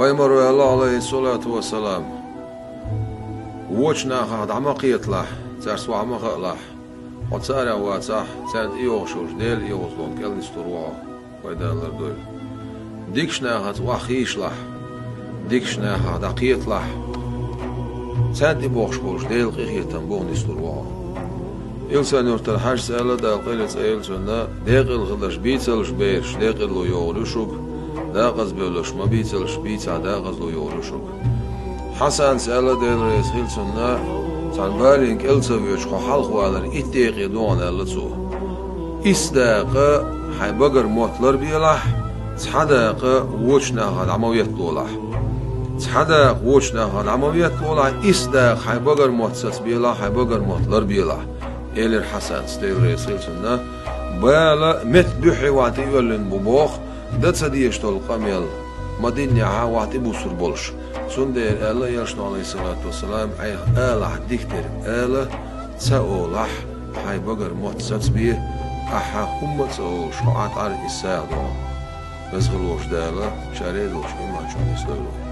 Paymar Allah alayhi salatu wassalam. Watchna had amaqietlah, zerswa amaqlah. Otsara watsah, zend ioshur del ioslon kelnisturwa. Paydalar dol. Dikshna had wachishlah. Dikshna had aqietlah. Zend iboshbos del qiyetan bonisturwa. İlsen orta her sene de qilet ilsena deqil qilash bitselsh besh deqil lo yoruşuk. داغز بيولش ما بيتلش بيتا داغز لو يورشوك حسن سألا ديل رئيس هلسنا تنبالينك إلتويوش خو حلق والر إتيقي دون ألتو إسداق حي بقر موتلر بيلاح تحداق ووشنا هاد عمويت لولاح تحداق ووشنا هاد عمويت لولاح إسداق حي بقر موتسس بيلاح حي بقر موتلر بيلاح إلر حسن سديل رئيس هلسنا بالا متبحي واتي يولن ببوخ ده تصديش تول قميل مدينة عواتي بوسر بولش سندير الله يرشنا عليه الصلاة والسلام أي آلح ديكتر آلة تسأولح حي بقر موتساتس بيه أحا هم تسأول شعات على الإساعدة بس غلوش دالة شاريدوش إما شون يسلولو